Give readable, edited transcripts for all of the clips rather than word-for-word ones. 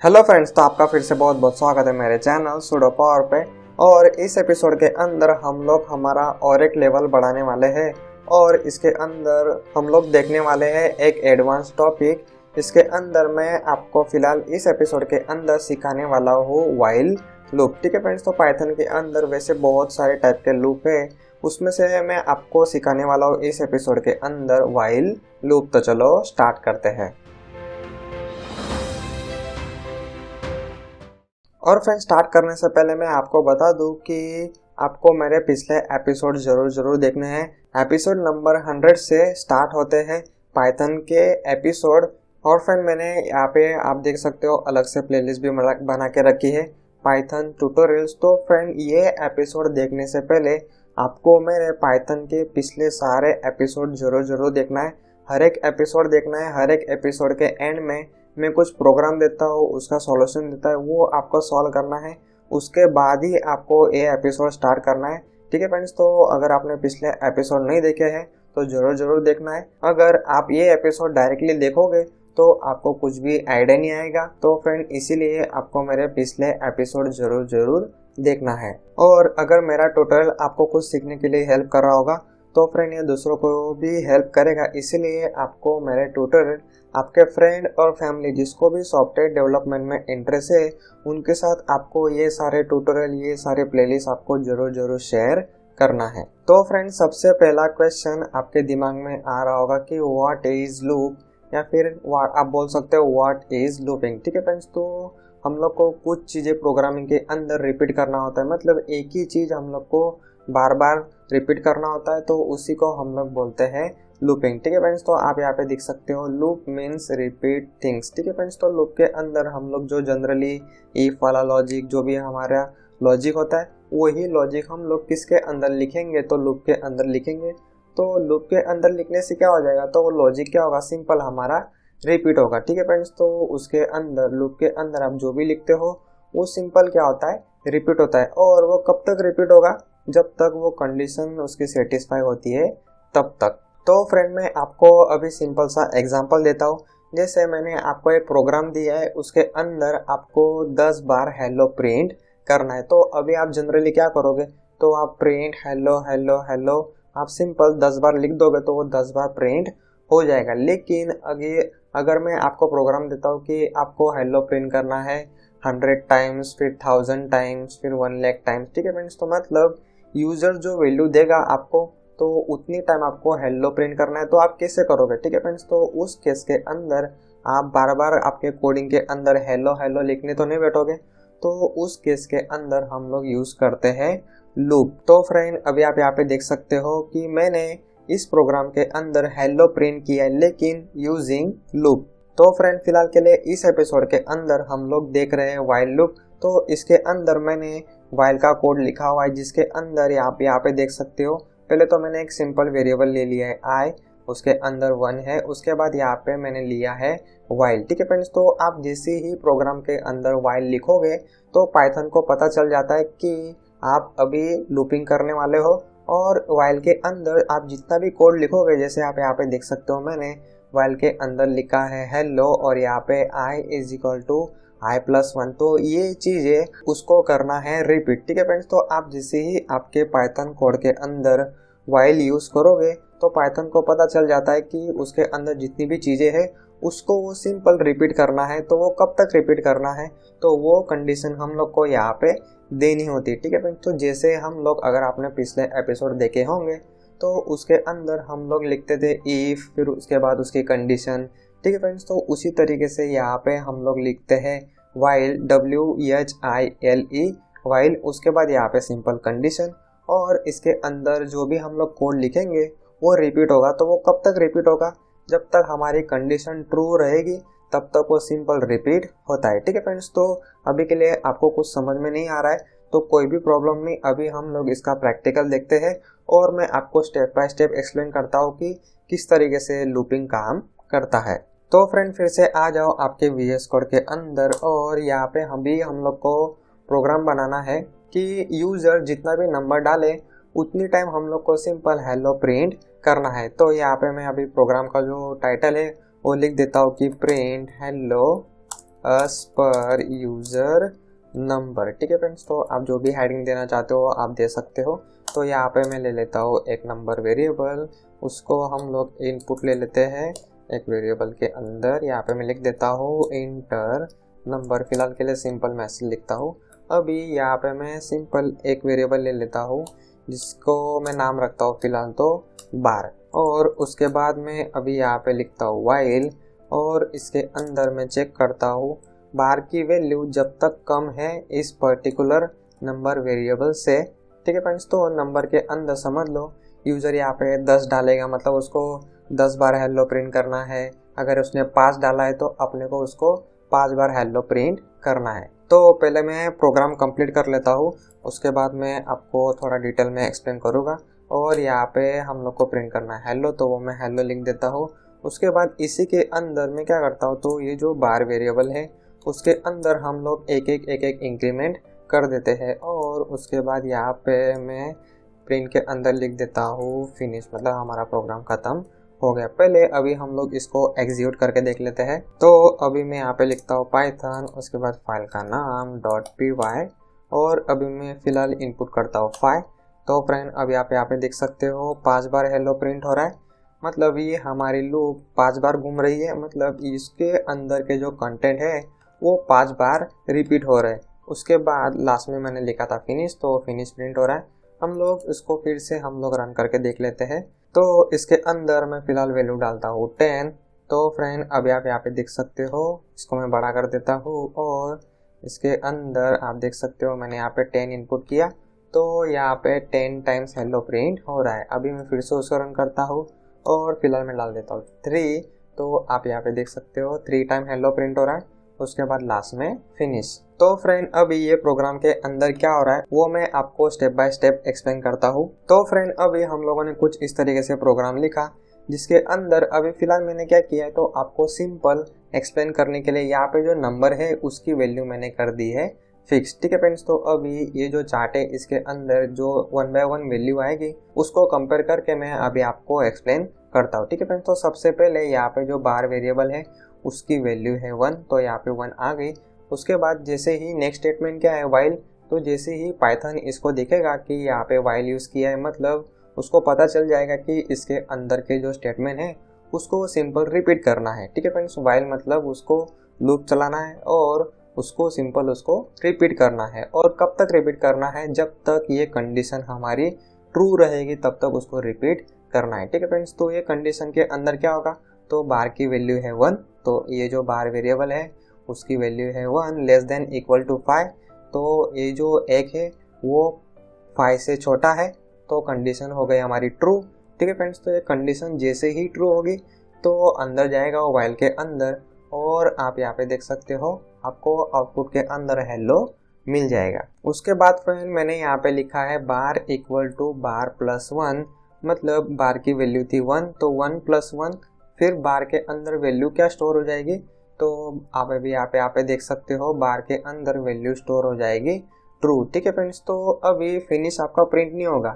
Hello friends, तो आपका फिर से बहुत बहुत स्वागत है मेरे चैनल सुडो पावर पे। और इस एपिसोड के अंदर हम लोग हमारा और एक लेवल बढ़ाने वाले हैं और इसके अंदर हम लोग देखने वाले हैं एक एडवांस टॉपिक। इसके अंदर मैं आपको फिलहाल इस एपिसोड के अंदर सिखाने वाला हूँ वाइल लूप। ठीक है फ्रेंड्स, तो पाइथन के अंदर वैसे बहुत सारे टाइप के लूप है, उसमें से मैं आपको सिखाने वाला हूँ इस एपिसोड के अंदर वाइल लूप। तो चलो स्टार्ट करते हैं। और फ्रेंड्स, स्टार्ट करने से पहले मैं आपको बता दूं कि आपको मेरे पिछले एपिसोड जरूर देखने हैं। एपिसोड नंबर 100 से स्टार्ट होते हैं पाइथन के एपिसोड। और फ्रेंड, मैंने यहाँ पे आप देख सकते हो अलग से प्लेलिस्ट भी बना के रखी है पाइथन ट्यूटोरियल्स। तो फ्रेंड, ये एपिसोड देखने से पहले आपको मेरे पाइथन के पिछले सारे एपिसोड जरूर देखना है। हर एक एपिसोड देखना है। हर एक एपिसोड के एंड में मैं कुछ प्रोग्राम देता हूँ, उसका सॉल्यूशन देता है, वो आपको सॉल्व करना है। उसके बाद ही आपको ये एपिसोड स्टार्ट करना है। ठीक है फ्रेंड्स, तो अगर आपने पिछले एपिसोड नहीं देखे हैं तो जरूर देखना है। अगर आप ये एपिसोड डायरेक्टली देखोगे तो आपको कुछ भी आइडिया नहीं आएगा। तो फ्रेंड, इसीलिए आपको मेरे पिछले एपिसोड जरूर देखना है। और अगर मेरा ट्यूटोरियल आपको कुछ सीखने के लिए हेल्प कर रहा होगा तो फ्रेंड, ये दूसरों को भी हेल्प करेगा। इसीलिए आपको मेरे ट्यूटोरियल आपके फ्रेंड और फैमिली जिसको भी सॉफ्टवेयर डेवलपमेंट में इंटरेस्ट है उनके साथ आपको ये सारे ट्यूटोरियल, ये सारे प्लेलिस्ट आपको जरूर शेयर करना है। तो फ्रेंड, सबसे पहला क्वेश्चन आपके दिमाग में आ रहा होगा कि व्हाट इज लूप, या फिर आप बोल सकते हो व्हाट इज लूपिंग। ठीक है फ्रेंड्स, तो हम लोग को कुछ चीज़ें प्रोग्रामिंग के अंदर रिपीट करना होता है, मतलब एक ही चीज़ हम लोग को बार बार रिपीट करना होता है, तो उसी को हम लोग बोलते हैं लूपिंग। ठीक है फ्रेंड्स, तो आप यहाँ पे देख सकते हो लूप मीन्स रिपीट थिंग्स। ठीक है फ्रेंड्स, तो लूप के अंदर हम लोग जो जनरली इफ वाला लॉजिक, जो भी हमारा लॉजिक होता है वही लॉजिक हम लोग किसके अंदर लिखेंगे, तो लूप के अंदर लिखेंगे। तो लूप के अंदर लिखने से क्या हो जाएगा, तो वो लॉजिक क्या होगा, सिंपल हमारा रिपीट होगा। ठीक है फ्रेंड्स, तो उसके अंदर लूप के अंदर आप जो भी लिखते हो वो सिंपल क्या होता है, रिपीट होता है। और वो कब तक रिपीट होगा, जब तक वो कंडीशन उसकी सेटिस्फाई होती है तब तक। तो फ्रेंड, मैं आपको अभी सिंपल सा एग्जांपल देता हूँ। जैसे मैंने आपको एक प्रोग्राम दिया है, उसके अंदर आपको 10 बार हेलो प्रिंट करना है। तो अभी आप जनरली क्या करोगे, तो आप प्रिंट हेलो हेलो हेलो आप सिंपल 10 बार लिख दोगे तो वो 10 बार प्रिंट हो जाएगा। लेकिन अगर मैं आपको प्रोग्राम देता हूँ कि आपको हेलो प्रिंट करना है 100 टाइम्स, फिर 1000 टाइम्स, फिर 1 लाख टाइम्स। ठीक है फ्रेंड्स, तो मतलब यूजर जो वैल्यू देगा आपको, तो उतनी टाइम आपको हेलो प्रिंट करना है। तो आप कैसे करोगे, ठीक है फ्रेंड्स, तो उस केस के अंदर आप बार बार आपके कोडिंग के अंदर हेलो हेलो लिखने तो नहीं बैठोगे। तो उस केस के अंदर हम लोग यूज करते हैं लूप। तो फ्रेंड, अभी आप यहाँ पे देख सकते हो कि मैंने इस प्रोग्राम के अंदर हेलो प्रिंट किया है, लेकिन यूजिंग लूप। तो फ्रेंड, फिलहाल के लिए इस एपिसोड के अंदर हम लोग देख रहे हैं वाइल लूप। तो इसके अंदर मैंने वाइल का कोड लिखा हुआ है, जिसके अंदर आप यहाँ पे देख सकते हो। पहले तो मैंने एक सिंपल वेरिएबल ले लिया है आई, उसके अंदर 1 है। उसके बाद यहाँ पे मैंने लिया है वाइल। ठीक है फ्रेंड्स, तो आप जैसे ही प्रोग्राम के अंदर वाइल लिखोगे तो पाइथन को पता चल जाता है कि आप अभी लूपिंग करने वाले हो। और वाइल के अंदर आप जितना भी कोड लिखोगे, जैसे आप यहाँ पे देख सकते हो मैंने वाइल के अंदर लिखा है हेलो और यहाँ पे I is equal to i+1। तो ये चीज़ें उसको करना है रिपीट। ठीक है फ्रेंड्स, तो आप जैसे ही आपके पाइथन कोड के अंदर वाइल यूज़ करोगे तो पाइथन को पता चल जाता है कि उसके अंदर जितनी भी चीज़ें हैं उसको वो सिंपल रिपीट करना है। तो वो कब तक रिपीट करना है, तो वो कंडीशन हम लोग को यहाँ पे देनी होती है। ठीक है फ्रेंड्स, तो जैसे हम लोग, अगर आपने पिछले एपिसोड देखे होंगे तो उसके अंदर हम लोग लिखते थे इफ़, फिर उसके बाद उसकी कंडीशन। ठीक है फ्रेंड्स, तो उसी तरीके से यहाँ पे हम लोग लिखते हैं वाइल, WHILE वाइल, उसके बाद यहाँ पे सिंपल कंडीशन। और इसके अंदर जो भी हम लोग कोड लिखेंगे वो रिपीट होगा। तो वो कब तक रिपीट होगा, जब तक हमारी कंडीशन ट्रू रहेगी तब तक वो सिंपल रिपीट होता है। ठीक है फ्रेंड्स, तो अभी के लिए आपको कुछ समझ में नहीं आ रहा है तो कोई भी प्रॉब्लम नहीं, अभी हम लोग इसका प्रैक्टिकल देखते हैं और मैं आपको स्टेप बाय स्टेप एक्सप्लेन करता हूँ कि किस तरीके से लूपिंग काम करता है। तो फ्रेंड, फिर से आ जाओ आपके VS कोड के अंदर। और यहाँ पे हम लोग को प्रोग्राम बनाना है कि यूजर जितना भी नंबर डाले उतनी टाइम हम लोग को सिंपल हेलो प्रिंट करना है। तो यहाँ पे मैं अभी प्रोग्राम का जो टाइटल है वो लिख देता हूँ कि print hello as per user number. ठीक है फ्रेंड्स, तो आप जो भी हेडिंग देना चाहते हो आप दे सकते हो। तो यहाँ पे मैं ले लेता हूँ एक नंबर वेरिएबल, उसको हम लोग इनपुट ले लेते हैं एक वेरिएबल के अंदर। यहाँ पे मैं लिख देता हूँ इंटर नंबर, फिलहाल के लिए सिंपल मैसेज लिखता हूँ। अभी यहाँ पे मैं सिंपल एक वेरिएबल ले लेता हूँ जिसको मैं नाम रखता हूँ फिलहाल तो बार, और उसके बाद में अभी यहाँ पे लिखता हूँ वाइल, और इसके अंदर मैं चेक करता हूँ बार की वैल्यू जब तक कम है इस पर्टिकुलर नंबर वेरिएबल से। ठीक है फ्रेंड्स, तो नंबर के अंदर समझ लो यूज़र यहाँ पे 10 डालेगा, मतलब उसको 10 बार हेलो प्रिंट करना है। अगर उसने 5 डाला है तो अपने को उसको 5 बार हेलो प्रिंट करना है। तो पहले मैं प्रोग्राम कंप्लीट कर लेता हूँ, उसके बाद मैं आपको थोड़ा डिटेल में एक्सप्लेन करूँगा। और यहाँ पे हम लोग को प्रिंट करना है हेलो, तो वो मैं हेलो लिख देता हूँ। उसके बाद इसी के अंदर मैं क्या करता हूँ, तो ये जो बार वेरिएबल है उसके अंदर हम लोग एक एक इंक्रीमेंट कर देते हैं। और उसके बाद यहाँ पे मैं प्रिंट के अंदर लिख देता हूँ फिनिश, मतलब हमारा प्रोग्राम ख़त्म हो गया। पहले अभी हम लोग इसको एग्जीक्यूट करके देख लेते हैं। तो अभी मैं यहाँ पे लिखता हूँ पाइथन, उसके बाद फाइल का नाम .py, और अभी मैं फ़िलहाल इनपुट करता हूँ 5। तो फ्रेंड अब यहाँ पे देख सकते हो 5 बार हेलो प्रिंट हो रहा है, मतलब ये हमारी लूप 5 बार घूम रही है, मतलब इसके अंदर के जो कंटेंट है वो 5 बार रिपीट हो रहा है। उसके बाद लास्ट में मैंने लिखा था फिनिश, तो फिनिश प्रिंट हो रहा है। हम लोग इसको फिर से हम लोग रन करके देख लेते हैं। तो इसके अंदर मैं फ़िलहाल वैल्यू डालता हूँ 10। तो फ्रेंड अब आप यहाँ पे देख सकते हो, इसको मैं बड़ा कर देता हूँ, और इसके अंदर आप देख सकते हो मैंने यहाँ पे 10 इनपुट किया, तो यहाँ पे 10 टाइम्स हेलो प्रिंट हो रहा है। अभी मैं फिर से उसको रन करता हूँ और फिलहाल मैं डाल देता हूँ 3। तो आप यहाँ पे देख सकते हो 3 टाइम हेलो प्रिंट हो रहा है, उसके बाद लास्ट में फिनिश। तो फ्रेंड अभी ये प्रोग्राम के अंदर क्या हो रहा है वो मैं आपको स्टेप बाय स्टेप एक्सप्लेन करता हूँ। तो फ्रेंड अभी हम लोगों ने कुछ इस तरीके से प्रोग्राम लिखा, जिसके अंदर अभी फिलहाल मैंने क्या किया है, तो आपको सिंपल एक्सप्लेन करने के लिए यहाँ पे जो नंबर है उसकी वैल्यू मैंने कर दी है फिक्स। ठीक है फ्रेंड्स, तो अभी ये जो चार्ट है इसके अंदर जो 1 बाय 1 वैल्यू आएगी उसको कंपेयर करके मैं अभी आपको एक्सप्लेन करता हूँ। ठीक है फ्रेंड्स, तो सबसे पहले यहाँ पे जो बार वेरिएबल है उसकी वैल्यू है 1, तो यहाँ पे 1 आ गई। उसके बाद जैसे ही नेक्स्ट स्टेटमेंट क्या है वाइल, तो जैसे ही पाइथन इसको देखेगा कि यहाँ पे वाइल यूज़ किया है, मतलब उसको पता चल जाएगा कि इसके अंदर के जो स्टेटमेंट है उसको सिंपल रिपीट करना है। ठीक है फ्रेंड्स, वाइल मतलब उसको लूप चलाना है और उसको सिंपल उसको रिपीट करना है। और कब तक रिपीट करना है, जब तक ये कंडीशन हमारी ट्रू रहेगी तब तक उसको रिपीट करना है। ठीक है फ्रेंड्स, तो ये कंडीशन के अंदर क्या होगा, तो बार की वैल्यू है 1, तो ये जो बार वेरिएबल है उसकी वैल्यू है 1 लेस देन इक्वल टू 5, तो ये जो एक है वो 5 से छोटा है, तो कंडीशन हो गई हमारी ट्रू। ठीक है फ्रेंड्स, तो ये कंडीशन जैसे ही ट्रू होगी तो अंदर जाएगा वो वाइल के अंदर, और आप यहाँ पे देख सकते हो आपको आउटपुट के अंदर हेलो मिल जाएगा। उसके बाद फ्रेंड मैंने यहाँ पे लिखा है बार इक्वल टू बार प्लस 1, मतलब बार की वैल्यू थी 1, तो 1 प्लस 1, फिर बार के अंदर वैल्यू क्या स्टोर हो जाएगी, तो आप अभी यहाँ पे देख सकते हो बार के अंदर वैल्यू स्टोर हो जाएगी ट्रू। ठीक है फ्रेंड्स, तो अभी फिनिश आपका प्रिंट नहीं होगा।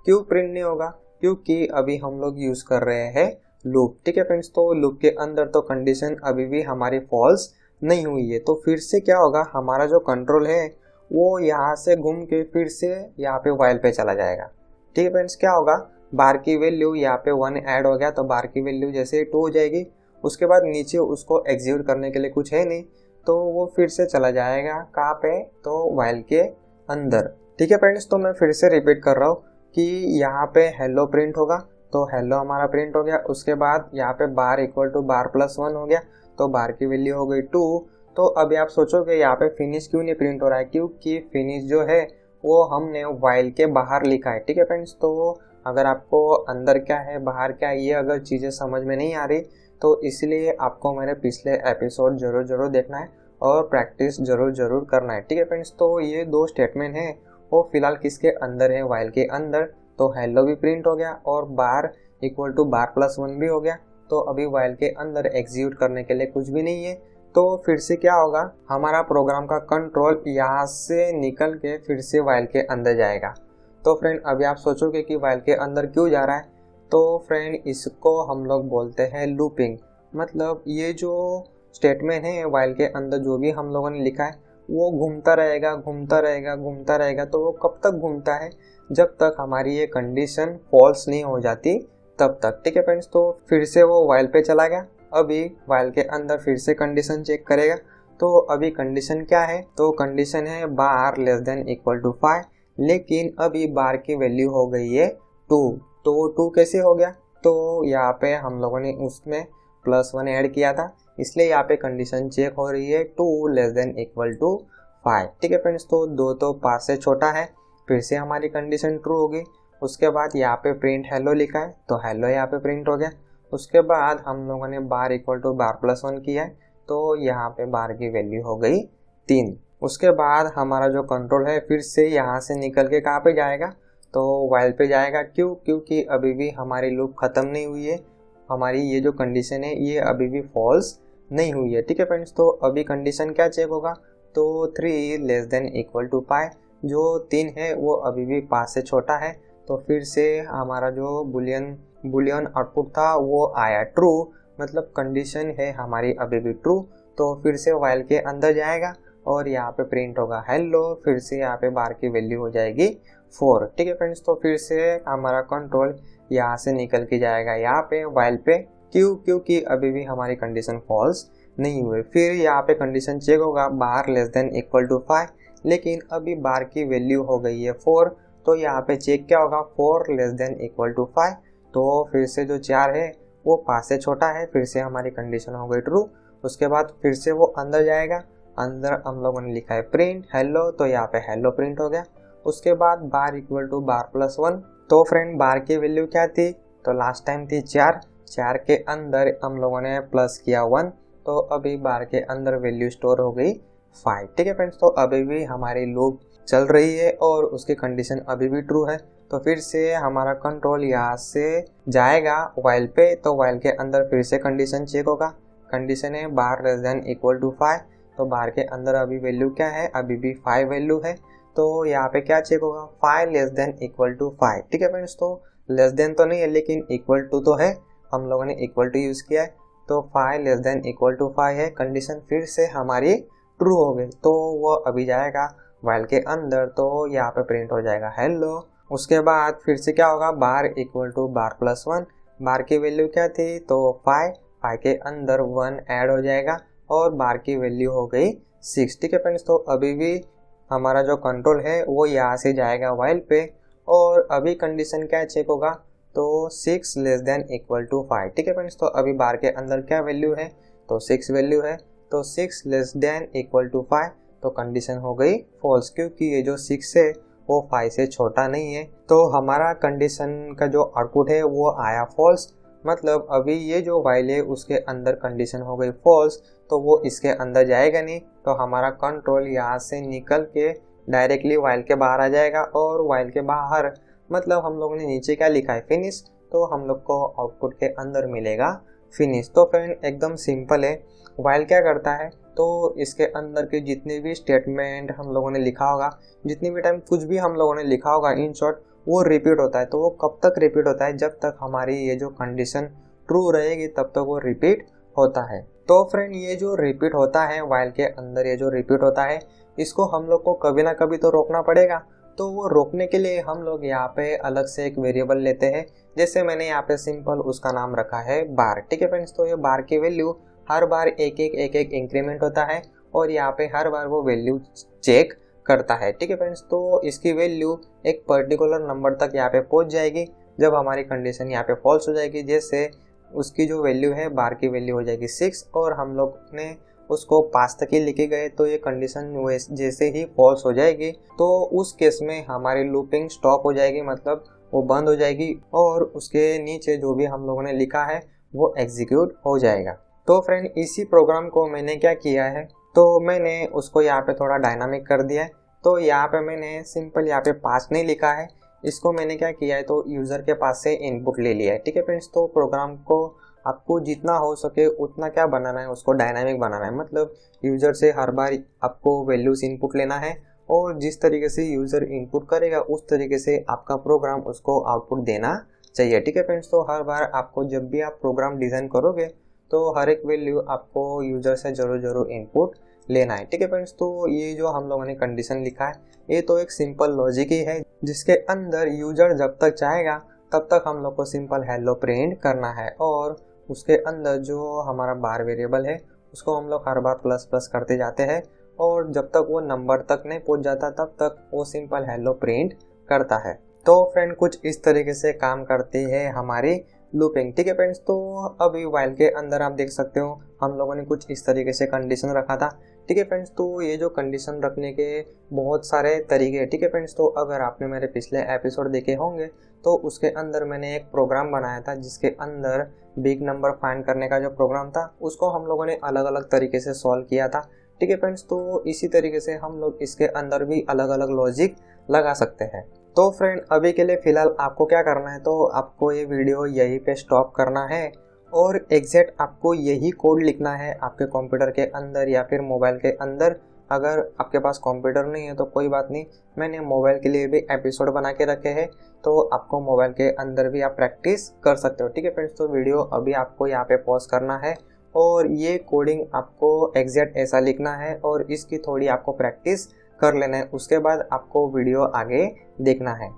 क्यों प्रिंट नहीं होगा, क्योंकि अभी हम लोग यूज़ कर रहे हैं लूप। ठीक है फ्रेंड्स, तो लूप के अंदर तो कंडीशन अभी भी हमारी फॉल्स नहीं हुई है, तो फिर से क्या होगा, हमारा जो कंट्रोल है वो यहाँ से घूम के फिर से यहाँ पे वाइल पे चला जाएगा। ठीक है फ्रेंड्स, क्या होगा, बार की वैल्यू यहाँ पे 1 ऐड हो गया, तो बार की वैल्यू जैसे 2 हो जाएगी, उसके बाद नीचे उसको एग्जीक्यूट करने के लिए कुछ है नहीं, तो वो फिर से चला जाएगा कहाँ पे, तो वाइल के अंदर। ठीक है फ्रेंड्स, तो मैं फिर से रिपीट कर रहा हूँ कि यहाँ पे हेलो प्रिंट होगा, तो हेलो हमारा प्रिंट हो गया। उसके बाद यहाँ पे बार इक्वल टू बार प्लस 1 हो गया, तो बार की वैल्यू हो गई 2। तो अभी आप सोचोगे यहाँ पे फिनिश क्यों नहीं प्रिंट हो रहा है, क्योंकि फिनिश जो है वो हमने वाइल के बाहर लिखा है। ठीक है फ्रेंड्स, तो अगर आपको अंदर क्या है बाहर क्या है ये अगर चीज़ें समझ में नहीं आ रही, तो इसलिए आपको मेरे पिछले एपिसोड ज़रूर देखना है और प्रैक्टिस ज़रूर करना है। ठीक है फ्रेंड्स, तो ये 2 स्टेटमेंट हैं वो फिलहाल किसके अंदर है, वाइल के अंदर। तो हेलो भी प्रिंट हो गया और बार इक्वल टू बार प्लस 1 भी हो गया, तो अभी वाइल के अंदर एग्जीक्यूट करने के लिए कुछ भी नहीं है। तो फिर से क्या होगा, हमारा प्रोग्राम का कंट्रोल यहाँ से निकल के फिर से वाइल के अंदर जाएगा। तो फ्रेंड अभी आप सोचोगे कि वाइल के अंदर क्यों जा रहा है, तो फ्रेंड इसको हम लोग बोलते हैं लूपिंग। मतलब ये जो स्टेटमेंट है वाइल के अंदर जो भी हम लोगों ने लिखा है वो घूमता रहेगा घूमता रहेगा घूमता रहेगा। तो वो कब तक घूमता है, जब तक हमारी ये कंडीशन फॉल्स नहीं हो जाती तब तक। ठीक है फ्रेंड्स, तो फिर से वो वाइल पे चला गया। अभी वाइल के अंदर फिर से कंडीशन चेक करेगा। तो अभी कंडीशन क्या है, तो कंडीशन है बार लेस देन इक्वल टू 5, लेकिन अभी बार की वैल्यू हो गई है 2। तो 2 कैसे हो गया, तो यहाँ पे हम लोगों ने उसमें +1 ऐड किया था, इसलिए यहाँ पे कंडीशन चेक हो रही है 2 लेस देन इक्वल टू 5। ठीक है फ्रेंड्स, तो 2 तो 5 से छोटा है, फिर से हमारी कंडीशन ट्रू होगी। उसके बाद यहाँ पे प्रिंट हेलो लिखा है तो हेलो यहाँ पे प्रिंट हो गया। उसके बाद हम लोगों ने बार इक्वल टू बार +1 किया है तो यहाँ पे बार की वैल्यू हो गई 3। उसके बाद हमारा जो कंट्रोल है फिर से यहाँ से निकल के कहाँ पे जाएगा, तो वाइल पे जाएगा। क्यों, क्योंकि अभी भी हमारी लूप ख़त्म नहीं हुई है, हमारी ये जो कंडीशन है ये अभी भी फॉल्स नहीं हुई है। ठीक है फ्रेंड्स, तो अभी कंडीशन क्या चेक होगा, तो 3 लेस देन इक्वल टू 5, जो 3 है वो अभी भी 5 से छोटा है। तो फिर से हमारा जो बुलियन आउटपुट था वो आया ट्रू, मतलब कंडीशन है हमारी अभी भी ट्रू। तो फिर से वाइल के अंदर जाएगा और यहाँ पे प्रिंट होगा हेलो, फिर से यहाँ पे बार की वैल्यू हो जाएगी 4। ठीक है फ्रेंड्स, तो फिर से हमारा कंट्रोल यहाँ से निकल के जाएगा यहाँ पे वाइल पे। क्यों, क्योंकि अभी भी हमारी कंडीशन फॉल्स नहीं हुई। फिर यहाँ पे कंडीशन चेक होगा बार लेस देन इक्वल टू 5, लेकिन अभी बार की वैल्यू हो गई है 4। तो यहाँ पे चेक क्या होगा, 4 लेस देन इक्वल टू 5। तो फिर से जो 4 है वो 5 से छोटा है, फिर से हमारी कंडीशन हो गई ट्रू। उसके बाद फिर से वो अंदर जाएगा, अंदर हम लोगों ने लिखा है प्रिंट हेलो, तो यहाँ पे हेलो प्रिंट हो गया। उसके बाद बार इक्वल टू बार +1। तो फ्रेंड बार की वैल्यू क्या थी, तो लास्ट टाइम थी 4 के अंदर हम लोगों ने प्लस किया 1, तो अभी बार के अंदर वैल्यू स्टोर हो गई 5। ठीक है फ्रेंड्स, तो अभी भी हमारी लूप चल रही है और उसकी कंडीशन अभी भी ट्रू है। तो फिर से हमारा कंट्रोल यहाँ से जाएगा वाइल पे, तो वाइल के अंदर फिर से कंडीशन चेक होगा। कंडीशन है बार लेस देन इक्वल टू 5, तो बार के अंदर अभी वैल्यू क्या है, अभी भी 5 वैल्यू है। तो यहाँ पे क्या चेक होगा, 5 लेस देन इक्वल टू 5। ठीक है फ्रेंड्स, तो लेस देन तो नहीं है लेकिन इक्वल टू तो है, हम लोगों ने इक्वल टू यूज़ किया है, तो 5 लेस देन इक्वल टू 5 है। कंडीशन फिर से हमारी ट्रू हो गई, तो वो अभी जाएगा वाइल के अंदर, तो यहाँ पे प्रिंट हो जाएगा हेलो। उसके बाद फिर से क्या होगा, बार इक्वल टू बार +1। बार की वैल्यू क्या थी, तो 5 के अंदर 1 ऐड हो जाएगा और बार की वैल्यू हो गई 6। ठीक है फ्रेंड्स, तो अभी भी हमारा जो कंट्रोल है वो यहाँ से जाएगा वाइल पे और अभी कंडीशन क्या चेक होगा, तो 6 लेस देन इक्वल टू 5। ठीक है फ्रेंड्स, तो अभी बार के अंदर क्या वैल्यू है, तो 6 वैल्यू है, तो 6 लेस देन इक्वल टू 5, तो कंडीशन हो गई फॉल्स, क्योंकि ये जो 6 है वो 5 से छोटा नहीं है। तो हमारा कंडीशन का जो आउटपुट है वो आया फॉल्स, मतलब अभी ये जो वाइल है उसके अंदर कंडीशन हो गई फॉल्स, तो वो इसके अंदर जाएगा नहीं। तो हमारा कंट्रोल यहाँ से निकल के डायरेक्टली वाइल के बाहर आ जाएगा और वाइल के बाहर मतलब हम लोगों ने नीचे क्या लिखा है, फिनिश, तो हम लोग को आउटपुट के अंदर मिलेगा फिनिश। तो फ्रेंड एकदम सिंपल है। वाइल क्या करता है, तो इसके अंदर के जितने भी स्टेटमेंट हम लोगों ने लिखा होगा, जितनी भी टाइम कुछ भी हम लोगों ने लिखा होगा इन शॉर्ट, वो रिपीट होता है। तो वो कब तक रिपीट होता है, जब तक हमारी ये जो कंडीशन ट्रू रहेगी तब तक वो रिपीट होता है। तो फ्रेंड ये जो रिपीट होता है वाइल के अंदर, ये जो रिपीट होता है, इसको हम लोग को कभी ना कभी तो रोकना पड़ेगा। तो वो रोकने के लिए हम लोग यहाँ पे अलग से एक वेरिएबल लेते हैं, जैसे मैंने यहाँ पे सिंपल उसका नाम रखा है बार। ठीक है फ्रेंड्स, तो ये बार की वैल्यू हर बार एक एक इंक्रीमेंट होता है और यहाँ पे हर बार वो वैल्यू चेक करता है। ठीक है फ्रेंड्स, तो इसकी वैल्यू एक पर्टिकुलर नंबर तक यहाँ पे पहुँच जाएगी जब हमारी कंडीशन यहाँ पे फॉल्स हो जाएगी। जैसे उसकी जो वैल्यू है, बार की वैल्यू हो जाएगी 6 और हम लोग ने उसको 5 तक ही लिखे गए, तो ये कंडीशन जैसे ही फॉल्स हो जाएगी तो उस केस में हमारी लूपिंग स्टॉप हो जाएगी, मतलब वो बंद हो जाएगी और उसके नीचे जो भी हम लोगों ने लिखा है वो एग्जीक्यूट हो जाएगा। तो फ्रेंड इसी प्रोग्राम को मैंने क्या किया है, तो मैंने उसको यहाँ पे थोड़ा डायनामिक कर दिया है। तो यहाँ पे मैंने सिंपल यहाँ पे 5 नहीं लिखा है, इसको मैंने क्या किया है, तो यूज़र के पास से इनपुट ले लिया है। ठीक है फ्रेंड्स, तो प्रोग्राम को आपको जितना हो सके उतना क्या बनाना है, उसको डायनामिक बनाना है, मतलब यूज़र से हर बार आपको वैल्यूज़ इनपुट लेना है और जिस तरीके से यूज़र इनपुट करेगा उस तरीके से आपका प्रोग्राम उसको आउटपुट देना चाहिए। ठीक है फ्रेंड्स, तो हर बार आपको जब भी आप प्रोग्राम डिज़ाइन करोगे तो हर एक वैल्यू आपको यूजर से जरूर इनपुट लेना है। ठीक है फ्रेंड्स, तो ये जो हम लोगों ने कंडीशन लिखा है ये तो एक सिंपल लॉजिक ही है जिसके अंदर यूजर जब तक चाहेगा तब तक हम लोग को सिंपल हेलो प्रिंट करना है, और उसके अंदर जो हमारा बार वेरिएबल है उसको हम लोग हर बार प्लस प्लस करते जाते हैं, और जब तक वो नंबर तक नहीं पहुंच जाता तब तक वो सिंपल हेलो प्रिंट करता है। तो फ्रेंड कुछ इस तरीके से काम करती है हमारी लूपिंग। ठीक है फ्रेंड्स, तो अभी व्हाइल के अंदर आप देख सकते हो हम लोगों ने कुछ इस तरीके से कंडीशन रखा था। ठीक है फ्रेंड्स, तो ये जो कंडीशन रखने के बहुत सारे तरीके हैं। ठीक है फ्रेंड्स, तो अगर आपने मेरे पिछले एपिसोड देखे होंगे तो उसके अंदर मैंने एक प्रोग्राम बनाया था जिसके अंदर बिग नंबर फाइंड करने का जो प्रोग्राम था उसको हम लोगों ने अलग अलग तरीके से सॉल्व किया था। ठीक है फ्रेंड्स, तो इसी तरीके से हम लोग इसके अंदर भी अलग अलग लॉजिक लगा सकते हैं। तो फ्रेंड अभी के लिए फ़िलहाल आपको क्या करना है, तो आपको ये वीडियो यहीं पे स्टॉप करना है और एग्जैक्ट आपको यही कोड लिखना है आपके कंप्यूटर के अंदर या फिर मोबाइल के अंदर। अगर आपके पास कंप्यूटर नहीं है तो कोई बात नहीं, मैंने मोबाइल के लिए भी एपिसोड बना के रखे हैं, तो आपको मोबाइल के अंदर भी आप प्रैक्टिस कर सकते हो। ठीक है फ्रेंड्स, तो वीडियो अभी आपको यहाँ पे पॉज करना है और ये कोडिंग आपको एग्जैक्ट ऐसा लिखना है और इसकी थोड़ी आपको प्रैक्टिस कर लेना है, उसके बाद आपको वीडियो आगे देखना है।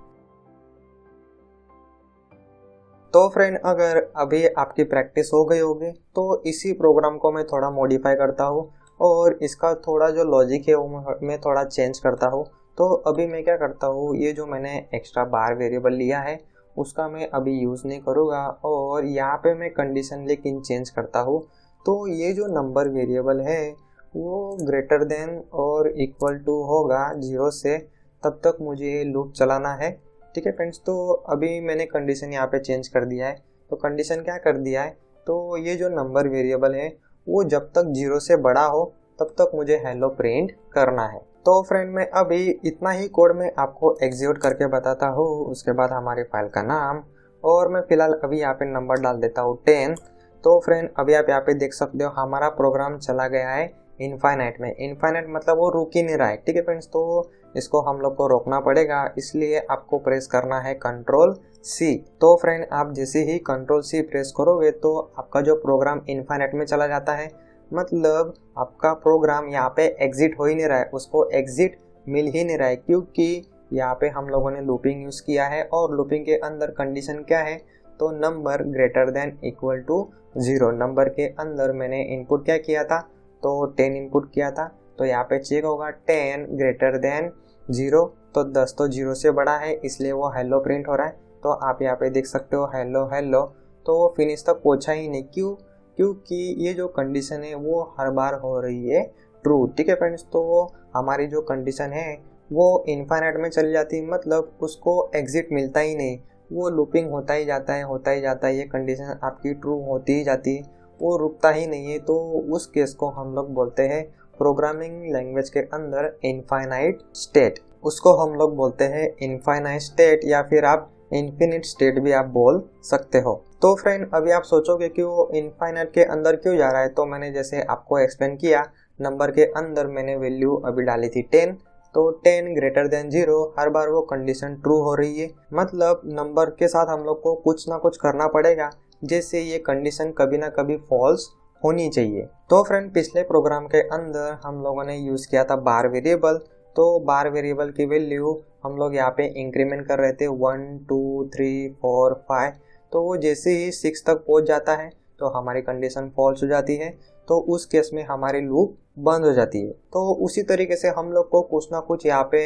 तो फ्रेंड अगर अभी आपकी प्रैक्टिस हो गई होगी तो इसी प्रोग्राम को मैं थोड़ा मॉडिफाई करता हूँ और इसका थोड़ा जो लॉजिक है वो मैं थोड़ा चेंज करता हूँ। तो अभी मैं क्या करता हूँ, ये जो मैंने एक्स्ट्रा बार वेरिएबल लिया है उसका मैं अभी यूज़ नहीं करूँगा और यहाँ पे मैं कंडीशन लेकिन चेंज करता हूँ। तो ये जो नंबर वेरिएबल है वो ग्रेटर देन और इक्वल टू होगा 0 से, तब तक मुझे लूप चलाना है। ठीक है फ्रेंड्स, तो अभी मैंने कंडीशन यहाँ पे चेंज कर दिया है। तो कंडीशन क्या कर दिया है, तो ये जो नंबर वेरिएबल है वो जब तक 0 से बड़ा हो तब तक मुझे हेलो प्रिंट करना है। तो फ्रेंड मैं अभी इतना ही कोड में आपको एग्जीक्यूट करके बताता हूँ, उसके बाद हमारी फाइल का नाम, और मैं फ़िलहाल अभी यहाँ पे नंबर डाल देता हूँ 10। तो फ्रेंड अभी आप यहाँ पे देख सकते हो हमारा प्रोग्राम चला गया है इनफाइनाइट में। इनफाइनाइट मतलब वो रुक ही नहीं रहा है। ठीक है फ्रेंड्स, तो इसको हम लोग को रोकना पड़ेगा, इसलिए आपको प्रेस करना है Ctrl+C। तो फ्रेंड आप जैसे ही Ctrl+C प्रेस करोगे तो आपका जो प्रोग्राम इनफाइनाइट में चला जाता है, मतलब आपका प्रोग्राम यहाँ पे एग्जिट हो ही नहीं रहा है, उसको एग्जिट मिल ही नहीं रहा है, क्योंकि यहाँ पे हम लोगों ने लूपिंग यूज़ किया है और लूपिंग के अंदर कंडीशन क्या है, तो number greater than equal to 0। Number के अंदर मैंने इनपुट क्या किया था, तो 10 इनपुट किया था, तो यहाँ पे चेक होगा 10 ग्रेटर देन 0, तो 10 तो 0 से बड़ा है इसलिए वो हेलो प्रिंट हो रहा है। तो आप यहाँ पे देख सकते हो हेलो हेलो, तो वो फिनिश तक पहुँचा ही नहीं। क्योंकि ये जो कंडीशन है वो हर बार हो रही है ट्रू। ठीक है फ्रेंड्स, तो हमारी जो कंडीशन है वो इनफाइनाइट में चली जाती है, मतलब उसको एग्जिट मिलता ही नहीं, वो लूपिंग होता ही जाता है, ये कंडीशन आपकी ट्रू होती ही जाती है, वो रुकता ही नहीं है। तो उस केस को हम लोग बोलते हैं प्रोग्रामिंग लैंग्वेज के अंदर इनफाइनाइट स्टेट, उसको हम लोग बोलते हैं इनफाइनाइट स्टेट, या फिर आप इन्फिनिट स्टेट भी आप बोल सकते हो। तो फ्रेंड अभी आप सोचोगे कि वो इनफाइनाइट के अंदर क्यों जा रहा है, तो मैंने जैसे आपको एक्सप्लेन किया, नंबर के अंदर मैंने वैल्यू अभी डाली थी 10, तो 10 ग्रेटर देन 0 हर बार वो कंडीशन ट्रू हो रही है, मतलब नंबर के साथ हम लोग को कुछ ना कुछ करना पड़ेगा जैसे ये कंडीशन कभी ना कभी फॉल्स होनी चाहिए। तो फ्रेंड पिछले प्रोग्राम के अंदर हम लोगों ने यूज़ किया था बार वेरिएबल, तो बार वेरिएबल की वैल्यू हम लोग यहाँ पे इंक्रीमेंट कर रहे थे 1 2 3 4 5, तो वो जैसे ही 6 तक पहुँच जाता है तो हमारी कंडीशन फॉल्स हो जाती है, तो उस केस में हमारी लूप बंद हो जाती है। तो उसी तरीके से हम लोग को कुछ ना कुछ यहाँ पे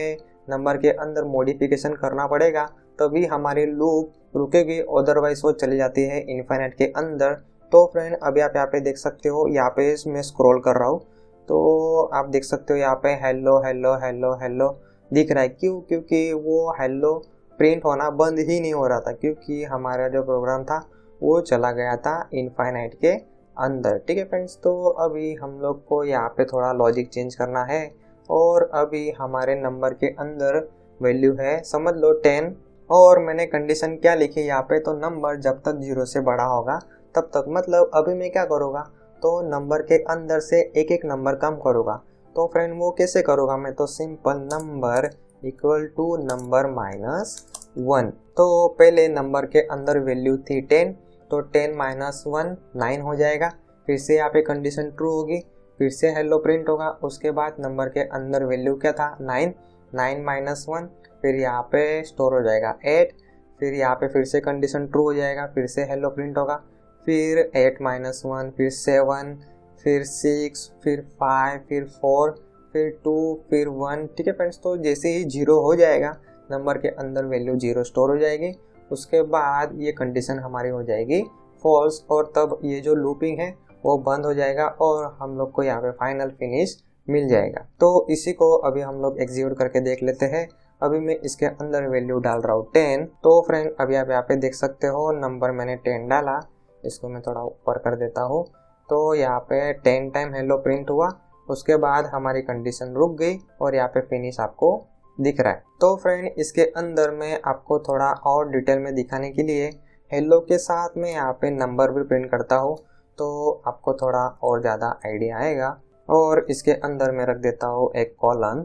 नंबर के अंदर मॉडिफिकेशन करना पड़ेगा, तभी हमारी लूप रुकेगी, अदरवाइज वो चली जाती है इनफाइनाइट के अंदर। तो फ्रेंड अभी आप यहाँ पे देख सकते हो, यहाँ पे मैं स्क्रॉल कर रहा हूँ तो आप देख सकते हो यहाँ पे हेलो हेलो हेलो हेलो दिख रहा है। क्योंकि वो हेलो प्रिंट होना बंद ही नहीं हो रहा था, क्योंकि हमारा जो प्रोग्राम था वो चला गया था इनफाइनाइट के अंदर। ठीक है फ्रेंड्स, तो अभी हम लोग को यहाँ पे थोड़ा लॉजिक चेंज करना है, और अभी हमारे नंबर के अंदर वैल्यू है समझ लो 10, और मैंने कंडीशन क्या लिखी यहाँ पे, तो नंबर जब तक 0 से बड़ा होगा तब तक, मतलब अभी मैं क्या करूँगा, तो नंबर के अंदर से एक एक नंबर कम करूँगा। तो फ्रेंड वो कैसे करूँगा मैं, तो simple number equal to number -1। तो पहले नंबर के अंदर वैल्यू थी 10, तो 10 - 1 9 हो जाएगा, फिर से यहाँ पे कंडीशन ट्रू होगी, फिर से हेलो प्रिंट होगा। उसके बाद नंबर के अंदर वैल्यू क्या था 9, 9 माइनस 1, फिर यहाँ पे स्टोर हो जाएगा 8, फिर यहाँ पे फिर से कंडीशन ट्रू हो जाएगा, फिर से हेलो प्रिंट होगा, फिर 8 माइनस 1, फिर 7, फिर 6, फिर 5, फिर 4, फिर 2, फिर 1। ठीक है फ्रेंड्स, तो जैसे ही 0 हो जाएगा नंबर के अंदर वैल्यू 0 स्टोर हो जाएगी। उसके बाद ये कंडीशन हमारी हो जाएगी फॉल्स, और तब ये जो लूपिंग है वो बंद हो जाएगा और हम लोग को यहाँ पे फाइनल फिनिश मिल जाएगा। तो इसी को अभी हम लोग एग्जीक्यूट करके देख लेते हैं। अभी मैं इसके अंदर वैल्यू डाल रहा हूँ 10। तो फ्रेंड अभी आप यहाँ पे देख सकते हो नंबर मैंने 10 डाला, इसको मैं थोड़ा ऊपर कर देता हूँ। तो यहाँ पे 10 टाइम हेलो प्रिंट हुआ, उसके बाद हमारी कंडीशन रुक गई और यहाँ पे फिनिश आपको दिख रहा है। तो फ्रेंड इसके अंदर मैं आपको थोड़ा और डिटेल में दिखाने के लिए हेलो के साथ में यहाँ पे नंबर भी प्रिंट करता हूँ, तो आपको थोड़ा और ज़्यादा आइडिया आएगा। और इसके अंदर मैं रख देता हूँ एक कॉलन,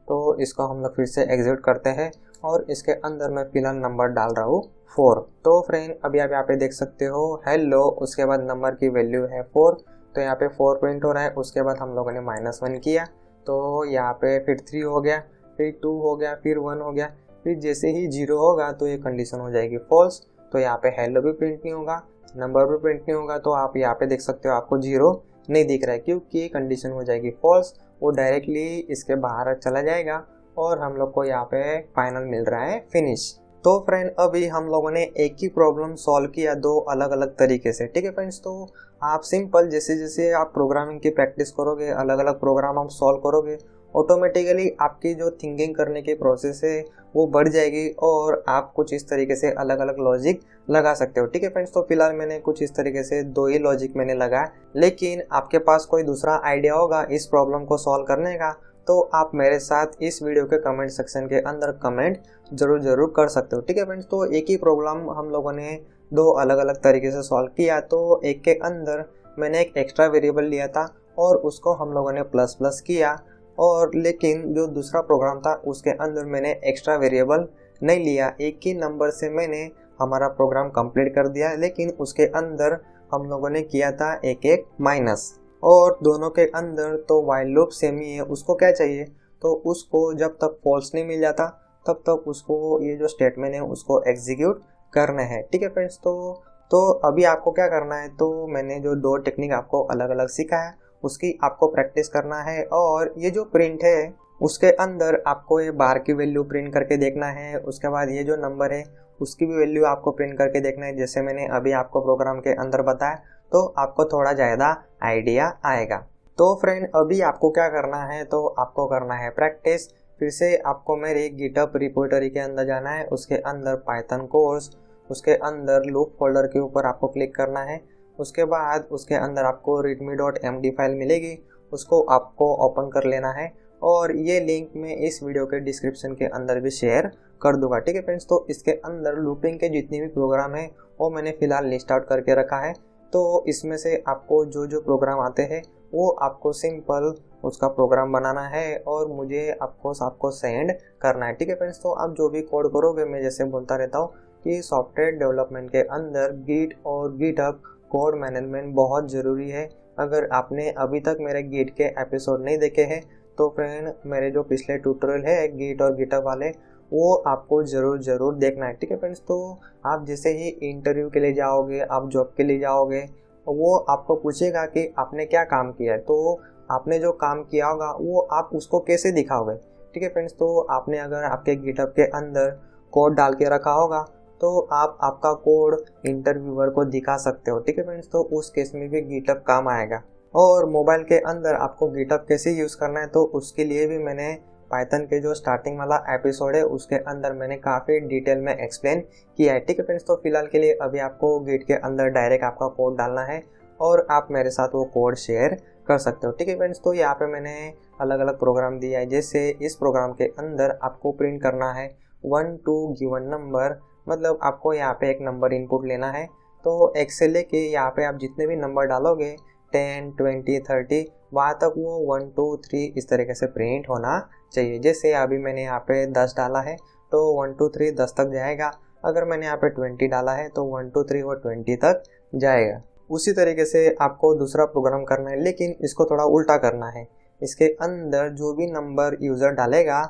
तो इसको हम लोग फिर से एग्जीक्यूट करते हैं और इसके अंदर मैं फिलहाल नंबर डाल रहा हूँ 4। तो फ्रेंड अभी आप यहाँ पे देख सकते हो हेलो, उसके बाद नंबर की वैल्यू है 4, तो यहाँ पे 4 प्रिंट हो रहा है। उसके बाद हम लोगों ने -1 किया, तो यहाँ पे फिर 3 हो गया, फिर 2 हो गया, फिर 1 हो गया, फिर जैसे ही 0 होगा तो ये कंडीशन हो जाएगी फॉल्स। तो यहाँ पे हेलो भी प्रिंट नहीं होगा, नंबर भी प्रिंट नहीं होगा। तो आप यहाँ पे देख सकते हो आपको 0 नहीं दिख रहा है क्योंकि कंडीशन हो जाएगी फॉल्स, वो डायरेक्टली इसके बाहर चला जाएगा और हम लोग को यहाँ पे फाइनल मिल रहा है फिनिश। तो फ्रेंड अभी हम लोगों ने एक ही प्रॉब्लम सॉल्व किया 2 अलग अलग तरीके से। ठीक है फ्रेंड्स, तो आप सिंपल जैसे जैसे आप प्रोग्रामिंग की प्रैक्टिस करोगे, अलग अलग प्रोग्राम आप सॉल्व करोगे, ऑटोमेटिकली आपकी जो थिंकिंग करने की प्रोसेस है वो बढ़ जाएगी और आप कुछ इस तरीके से अलग अलग लॉजिक लगा सकते हो। ठीक है फ्रेंड्स, तो फिलहाल मैंने कुछ इस तरीके से 2 ही लॉजिक मैंने लगाया, लेकिन आपके पास कोई दूसरा आइडिया होगा इस प्रॉब्लम को सॉल्व करने का तो आप मेरे साथ इस वीडियो के कमेंट सेक्शन के अंदर कमेंट जरूर कर सकते हो। ठीक है फ्रेंड्स, तो एक ही प्रॉब्लम हम लोगों ने 2 अलग अलग तरीके से सॉल्व किया। तो एक के अंदर मैंने एक एक्स्ट्रा वेरिएबल लिया था और उसको हम लोगों ने प्लस प्लस किया, और लेकिन जो दूसरा प्रोग्राम था उसके अंदर मैंने एक्स्ट्रा वेरिएबल नहीं लिया, एक ही नंबर से मैंने हमारा प्रोग्राम कंप्लीट कर दिया, लेकिन उसके अंदर हम लोगों ने किया था एक माइनस। और दोनों के अंदर तो वाइल लूप सेम ही है, उसको क्या चाहिए, तो उसको जब तक फॉल्स नहीं मिल जाता तब तक उसको ये जो स्टेटमेंट है उसको एग्जीक्यूट करना है। ठीक है फ्रेंड्स, तो अभी आपको क्या करना है, तो मैंने जो 2 टेक्निक आपको अलग अलग सिखाया उसकी आपको प्रैक्टिस करना है। और ये जो प्रिंट है उसके अंदर आपको ये बार की वैल्यू प्रिंट करके देखना है, उसके बाद ये जो नंबर है उसकी भी वैल्यू आपको प्रिंट करके देखना है, जैसे मैंने अभी आपको प्रोग्राम के अंदर बताया, तो आपको थोड़ा ज़्यादा आइडिया आएगा। तो फ्रेंड अभी आपको क्या करना है, तो आपको करना है प्रैक्टिस। फिर से आपको मेरे गिटहब रिपोजिटरी के अंदर जाना है, उसके अंदर पाइथन कोर्स, उसके अंदर लूप फोल्डर के ऊपर आपको क्लिक करना है। उसके बाद उसके अंदर आपको readme.md फाइल मिलेगी, उसको आपको ओपन कर लेना है और ये लिंक मैं इस वीडियो के डिस्क्रिप्शन के अंदर भी शेयर कर दूंगा। ठीक है फ्रेंड्स, तो इसके अंदर लूपिंग के जितने भी प्रोग्राम है वो मैंने फिलहाल लिस्ट आउट करके रखा है। तो इसमें से आपको जो जो प्रोग्राम आते हैं वो आपको सिंपल उसका प्रोग्राम बनाना है और मुझे आपको सेंड करना है। ठीक है फ्रेंड्स, तो आप जो भी कोड करोगे, मैं जैसे बोलता रहता हूँ कि सॉफ्टवेयर डेवलपमेंट के अंदर गिट और गिटहब कोड मैनेजमेंट बहुत ज़रूरी है। अगर आपने अभी तक मेरे गिट के एपिसोड नहीं देखे हैं तो फ्रेंड मेरे जो पिछले ट्यूटोरियल है गिट और गिटहब वाले वो आपको ज़रूर देखना है। ठीक है फ्रेंड्स, तो आप जैसे ही इंटरव्यू के लिए जाओगे, आप जॉब के लिए जाओगे, वो आपको पूछेगा कि आपने क्या काम किया है, तो आपने जो काम किया होगा वो आप उसको कैसे दिखाओगे। ठीक है फ्रेंड्स, तो आपने अगर आपके गिटहब के अंदर कोड डाल के रखा होगा तो आप आपका कोड इंटरव्यूअर को दिखा सकते हो। ठीक है फ्रेंड्स, तो उस केस में भी गिटहब काम आएगा। और मोबाइल के अंदर आपको गिटहब कैसे यूज़ करना है, तो उसके लिए भी मैंने पाइथन के जो स्टार्टिंग वाला एपिसोड है उसके अंदर मैंने काफ़ी डिटेल में एक्सप्लेन किया है। ठीक है फ्रेंड्स, तो फिलहाल के लिए अभी आपको गिट के अंदर डायरेक्ट आपका कोड डालना है और आप मेरे साथ वो कोड शेयर कर सकते हो। ठीक है फ्रेंड्स, तो यहाँ पे मैंने अलग अलग प्रोग्राम दिया है, जैसे इस प्रोग्राम के अंदर आपको प्रिंट करना है 1 to गिवन नंबर, मतलब आपको यहाँ पे एक नंबर इनपुट लेना है। तो एक से लेके यहाँ पे आप जितने भी नंबर डालोगे 10, 20, 30 वहाँ तक वो 1, 2, 3 इस तरीके से प्रिंट होना चाहिए। जैसे अभी मैंने यहाँ पे 10 डाला है तो 1, 2, 3 10 तक जाएगा। अगर मैंने यहाँ पे 20 डाला है तो 1, 2, 3 वो 20 तक जाएगा। उसी तरीके से आपको दूसरा प्रोग्राम करना है, लेकिन इसको थोड़ा उल्टा करना है। इसके अंदर जो भी नंबर यूज़र डालेगा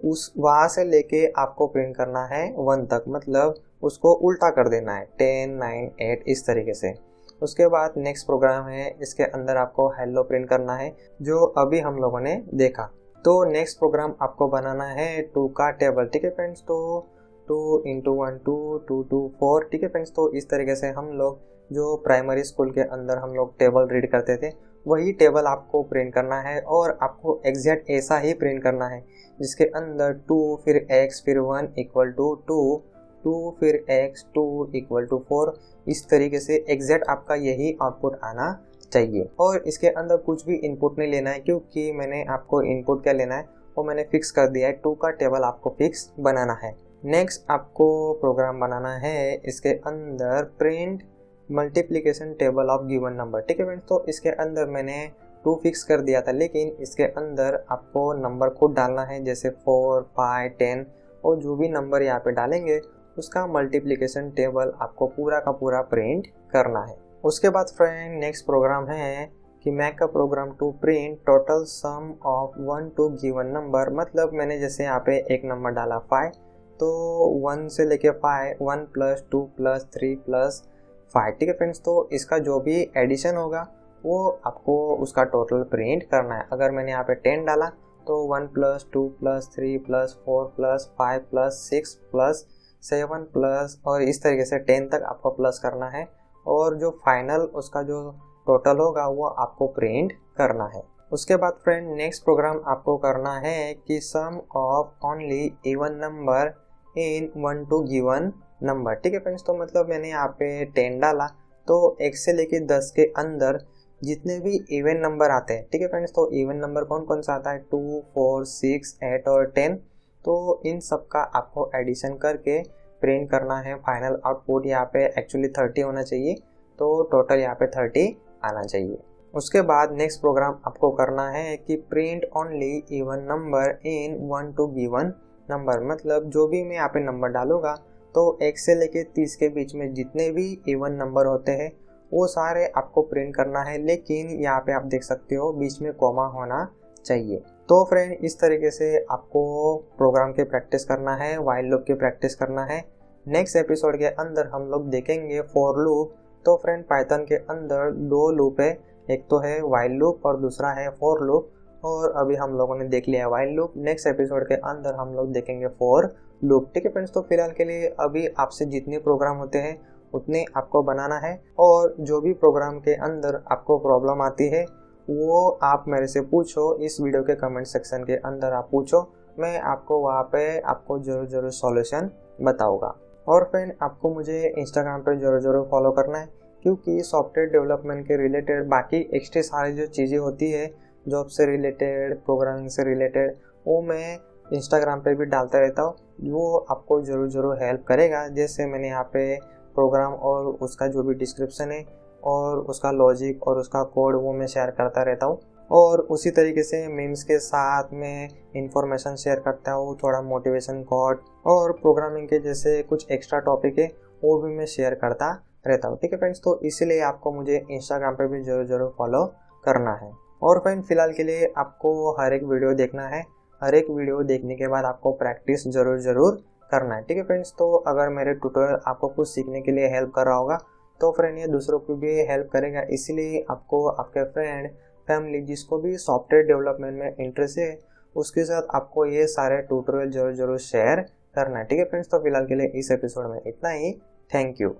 उस वहाँ से लेके आपको प्रिंट करना है 1 तक, मतलब उसको उल्टा कर देना है 10, 9, 8 इस तरीके से। उसके बाद नेक्स्ट प्रोग्राम है, इसके अंदर आपको हेलो प्रिंट करना है, जो अभी हम लोगों ने देखा। तो नेक्स्ट प्रोग्राम आपको बनाना है 2 का टेबल, ठीक है फ्रेंड्स। तो 2 × 1 2, 2 2 4, ठीक है फ्रेंड्स। तो इस तरीके से हम लोग जो प्राइमरी स्कूल के अंदर हम लोग टेबल रीड करते थे वही टेबल आपको प्रिंट करना है, और आपको एग्जैक्ट ऐसा ही प्रिंट करना है जिसके अंदर 2 फिर x फिर 1 इक्वल टू 2, 2 फिर x 2 इक्वल टू 4, इस तरीके से एग्जैक्ट आपका यही आउटपुट आना चाहिए। और इसके अंदर कुछ भी इनपुट नहीं लेना है, क्योंकि मैंने आपको इनपुट क्या लेना है वो मैंने फिक्स कर दिया है। 2 का टेबल आपको फिक्स बनाना है। नेक्स्ट आपको प्रोग्राम बनाना है, इसके अंदर print multiplication table of given number, ठीक है फ्रेंड्स। तो इसके अंदर मैंने 2 फिक्स कर दिया था, लेकिन इसके अंदर आपको नंबर खुद डालना है, जैसे 4, 5, 10, और जो भी नंबर यहाँ पे डालेंगे उसका मल्टीप्लिकेशन टेबल आपको पूरा का पूरा प्रिंट करना है। उसके बाद फ्रेंड नेक्स्ट प्रोग्राम है कि make a program to print total sum of 1 to given number, मतलब मैंने जैसे यहाँ पे एक नंबर डाला 5, तो 1 से लेके 5, 1 + 2 + 3 + 5, ठीक है फ्रेंड्स। तो इसका जो भी एडिशन होगा वो आपको उसका टोटल प्रिंट करना है। अगर मैंने यहाँ पे 10 डाला तो 1 + 2 + 3 + 4 + 5 + 6 + 7 + और इस तरीके से 10 तक आपको प्लस करना है, और जो फाइनल उसका जो टोटल होगा वो आपको प्रिंट करना है। उसके बाद फ्रेंड नेक्स्ट प्रोग्राम आपको करना है कि sum of only even number in 1 to given number, ठीक है फ्रेंड्स। तो मतलब मैंने यहाँ पे 10 डाला, तो 1 से लेके 10 के अंदर जितने भी इवन नंबर आते हैं, ठीक है फ्रेंड्स। तो इवन नंबर कौन कौन सा आता है, 2, 4, 6, 8 और 10, तो इन सब का आपको एडिशन करके प्रिंट करना है। फाइनल आउटपुट यहाँ पे एक्चुअली 30 होना चाहिए, तो टोटल यहाँ पे 30 आना चाहिए। उसके बाद नेक्स्ट प्रोग्राम आपको करना है कि print only even number in 1 to given number, मतलब जो भी मैं यहाँ पे नंबर डालूंगा तो 1 से लेके 30 के बीच में जितने भी इवन नंबर होते हैं वो सारे आपको प्रिंट करना है, लेकिन यहाँ पे आप देख सकते हो बीच में कॉमा होना चाहिए। तो फ्रेंड इस तरीके से आपको प्रोग्राम की प्रैक्टिस करना है, व्हाइल लूप की प्रैक्टिस करना है। नेक्स्ट एपिसोड के अंदर हम लोग देखेंगे फॉर लूप। तो फ्रेंड पाइथन के अंदर 2 लूप है, एक तो है व्हाइल लूप और दूसरा है फॉर लूप, और अभी हम लोगों ने देख लिया व्हाइल लूप। नेक्स्ट एपिसोड के अंदर हम लोग देखेंगे फॉर लूप, ठीक है फ्रेंड्स। तो फिलहाल के लिए अभी आपसे जितने प्रोग्राम होते हैं उतने आपको बनाना है, और जो भी प्रोग्राम के अंदर आपको प्रॉब्लम आती है वो आप मेरे से पूछो, इस वीडियो के कमेंट सेक्शन के अंदर आप पूछो, मैं आपको वहाँ पे आपको जरूर सॉल्यूशन बताऊंगा। और फ्रेंड आपको मुझे इंस्टाग्राम पे जरूर फॉलो करना है, क्योंकि सॉफ्टवेयर डेवलपमेंट के रिलेटेड बाकी एक्स्ट्रा सारी जो चीज़ें होती है जॉब से रिलेटेड, प्रोग्रामिंग से रिलेटेड, वो मैं इंस्टाग्राम पे भी डालता रहता हूँ, वो आपको जरूर हेल्प करेगा। जैसे मैंने यहाँ पे प्रोग्राम और उसका जो भी डिस्क्रिप्शन है और उसका लॉजिक और उसका कोड वो मैं शेयर करता रहता हूँ, और उसी तरीके से मीम्स के साथ में इंफॉर्मेशन शेयर करता हूँ, थोड़ा मोटिवेशन कोड और प्रोग्रामिंग के जैसे कुछ एक्स्ट्रा टॉपिक है वो भी मैं शेयर करता रहता हूँ, ठीक है फ्रेंड्स। तो इसीलिए आपको मुझे इंस्टाग्राम पे भी जरूर फॉलो करना है। और फ्रेंड फिलहाल के लिए आपको हर एक वीडियो देखना है, हर एक वीडियो देखने के बाद आपको प्रैक्टिस जरूर करना है, ठीक है फ्रेंड्स। तो अगर मेरे ट्यूटोरियल आपको कुछ सीखने के लिए हेल्प कर रहा होगा तो फ्रेंड ये दूसरों को भी हेल्प करेगा, इसीलिए आपको आपके फ्रेंड फैमिली जिसको भी सॉफ्टवेयर डेवलपमेंट में इंटरेस्ट है उसके साथ आपको ये सारे ट्यूटोरियल जरूर शेयर करना है, ठीक है फ्रेंड्स। तो फिलहाल के लिए इस एपिसोड में इतना ही। Thank you.